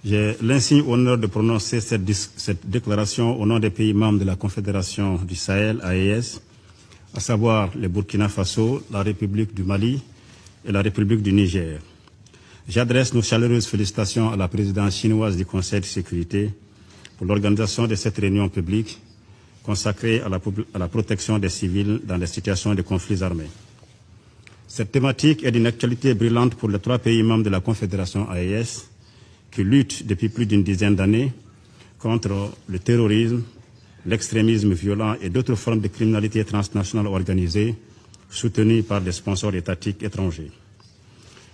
J'ai l'insigne honneur de prononcer cette déclaration au nom des pays membres de la Confédération du Sahel, AES, à savoir le Burkina Faso, la République du Mali et la République du Niger. J'adresse nos chaleureuses félicitations à la présidence chinoise du Conseil de sécurité pour l'organisation de cette réunion publique consacrée à la protection des civils dans les situations de conflits armés. Cette thématique est d'une actualité brûlante pour les 3 pays membres de la Confédération AES qui luttent depuis plus d'une dizaine d'années contre le terrorisme, l'extrémisme violent et d'autres formes de criminalité transnationale organisée soutenues par des sponsors étatiques étrangers.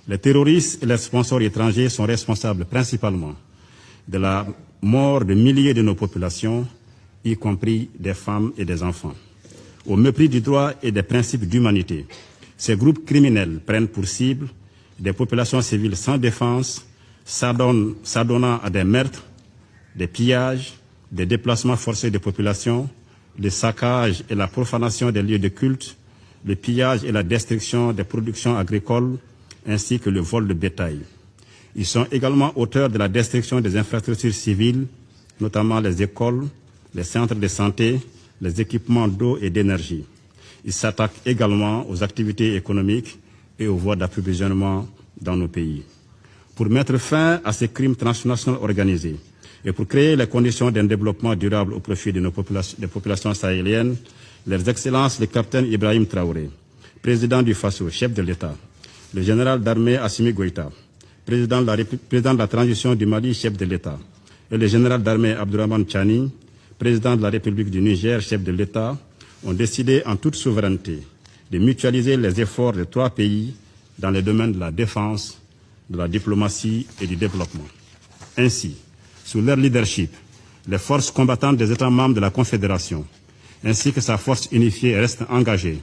Les terroristes et les sponsors étrangers sont responsables principalement de la mort de milliers de nos populations, y compris des femmes et des enfants. Au mépris du droit et des principes d'humanité, ces groupes criminels prennent pour cible des populations civiles sans défense, s'adonnant à des meurtres, des pillages, des déplacements forcés de populations, le saccage et la profanation des lieux de culte, le pillage et la destruction des productions agricoles, ainsi que le vol de bétail. Ils sont également auteurs de la destruction des infrastructures civiles, notamment les écoles, les centres de santé, les équipements d'eau et d'énergie. Ils s'attaquent également aux activités économiques et aux voies d'approvisionnement dans nos pays. Pour mettre fin à ces crimes transnationaux organisés et pour créer les conditions d'un développement durable au profit de des populations sahéliennes, leurs excellences le capitaine Ibrahim Traoré, président du Faso, chef de l'État, le général d'armée Assimi Goïta, président de la transition du Mali, chef de l'État, et le général d'armée Abdourahmane Tchani, président de la République du Niger, chef de l'État, ont décidé en toute souveraineté de mutualiser les efforts de 3 pays dans les domaines de la défense, de la diplomatie et du développement. Ainsi, sous leur leadership, les forces combattantes des États membres de la Confédération, ainsi que sa force unifiée, restent engagées,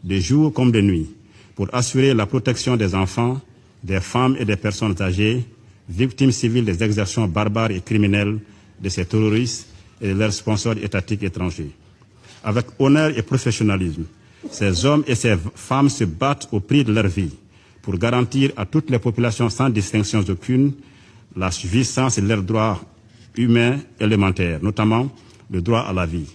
de jour comme de nuit, pour assurer la protection des enfants, des femmes et des personnes âgées, victimes civiles des exactions barbares et criminelles de ces terroristes et de leurs sponsors étatiques étrangers. Avec honneur et professionnalisme, ces hommes et ces femmes se battent au prix de leur vie pour garantir à toutes les populations sans distinction aucune la jouissance de leurs droits humains élémentaires, notamment le droit à la vie.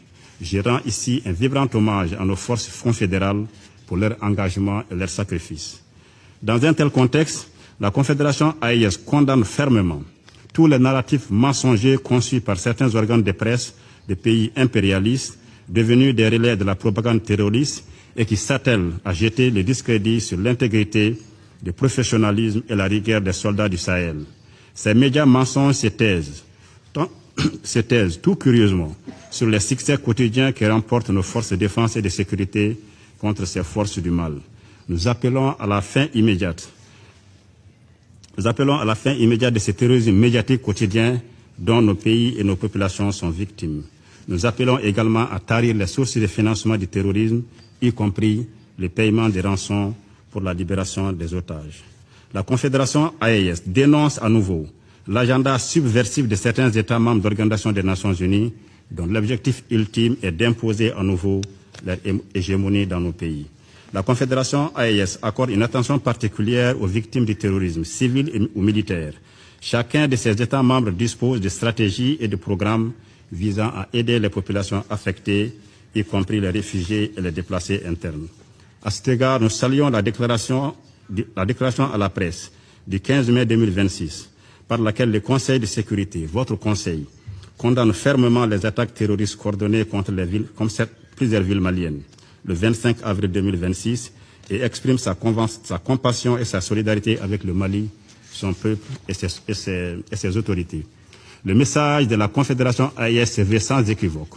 Je rends ici un vibrant hommage à nos forces confédérales pour leur engagement et leur sacrifice. Dans un tel contexte, la Confédération AES condamne fermement tous les narratifs mensongers conçus par certains organes de presse des pays impérialistes devenus des relais de la propagande terroriste et qui s'attellent à jeter le discrédit sur l'intégrité, le professionnalisme et la rigueur des soldats du Sahel. Ces médias mensonges se taisent tout curieusement sur les succès quotidiens que remportent nos forces de défense et de sécurité contre ces forces du mal. Nous appelons à la fin immédiate de ce terrorisme médiatique quotidien dont nos pays et nos populations sont victimes. Nous appelons également à tarir les sources de financement du terrorisme, y compris le paiement des rançons pour la libération des otages. La Confédération AES dénonce à nouveau l'agenda subversif de certains États membres d'Organisation des Nations Unies, dont l'objectif ultime est d'imposer à nouveau leur hégémonie dans nos pays. La Confédération AES accorde une attention particulière aux victimes du terrorisme, civils ou militaires. Chacun de ces États membres dispose de stratégies et de programmes visant à aider les populations affectées, y compris les réfugiés et les déplacés internes. À cet égard, nous saluons la déclaration à la presse du 15 mai 2026, par laquelle le Conseil de sécurité, votre Conseil, condamne fermement les attaques terroristes coordonnées contre les villes, comme plusieurs villes maliennes, le 25 avril 2026, et exprime sa compassion et sa solidarité avec le Mali, son peuple et ses autorités. Le message de la Confédération AES se veut sans équivoque.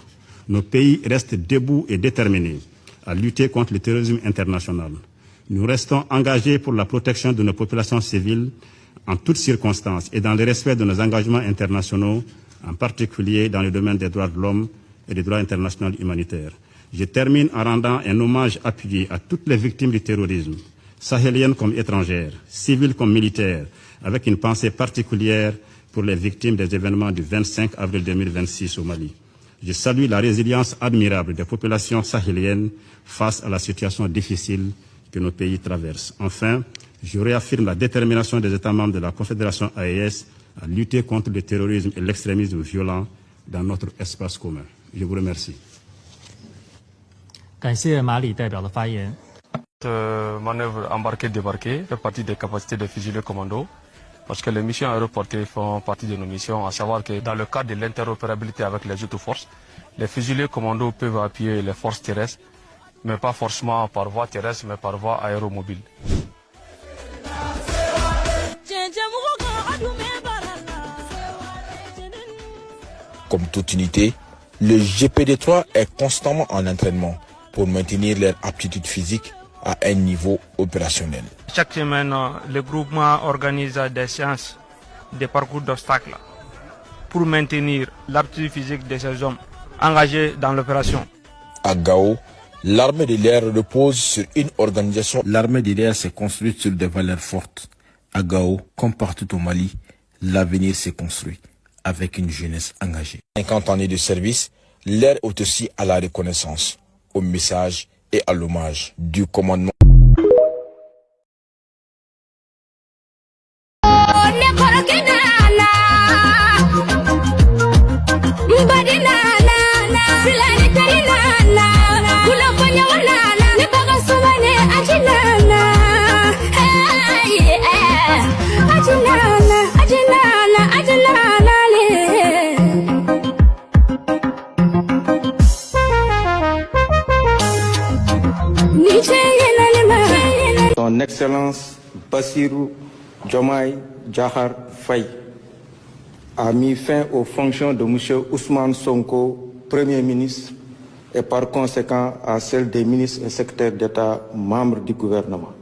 Nos pays restent debout et déterminés à lutter contre le terrorisme international. Nous restons engagés pour la protection de nos populations civiles en toutes circonstances et dans le respect de nos engagements internationaux, en particulier dans le domaine des droits de l'homme et des droits internationaux humanitaires. Je termine en rendant un hommage appuyé à toutes les victimes du terrorisme, sahéliennes comme étrangères, civiles comme militaires, avec une pensée particulière pour les victimes des événements du 25 avril 2026 au Mali. Je salue la résilience admirable des populations sahéliennes face à la situation difficile que nos pays traversent. Enfin, je réaffirme la détermination des États membres de la Confédération AES à lutter contre le terrorisme et l'extrémisme violent dans notre espace commun. Je vous remercie. 感谢马里代表的发言。 manœuvre embarquer-débarquer fait partie des capacités des fusiliers commando parce que les missions aéroportées font partie de nos missions, à savoir que dans le cadre de l'interopérabilité avec les autres forces, les fusiliers commando peuvent appuyer les forces terrestres, mais pas forcément par voie terrestre, mais par voie aéromobile. Comme toute unité, le GPD3 est constamment en entraînement pour maintenir leur aptitude physique à un niveau opérationnel. Chaque semaine, le groupement organise des séances de parcours d'obstacles pour maintenir l'aptitude physique de ces hommes engagés dans l'opération. À Gao, l'armée de l'air repose sur une organisation. L'armée de l'air s'est construite sur des valeurs fortes. À Gao, comme partout au Mali, l'avenir s'est construit avec une jeunesse engagée. 50 années de service, l'air est aussi à la reconnaissance, au message et à l'hommage du commandement. Son Excellence Bassirou Diomaye Diakhar Faye a mis fin aux fonctions de M. Ousmane Sonko, Premier ministre, et par conséquent à celles des ministres et secrétaires d'État membres du gouvernement.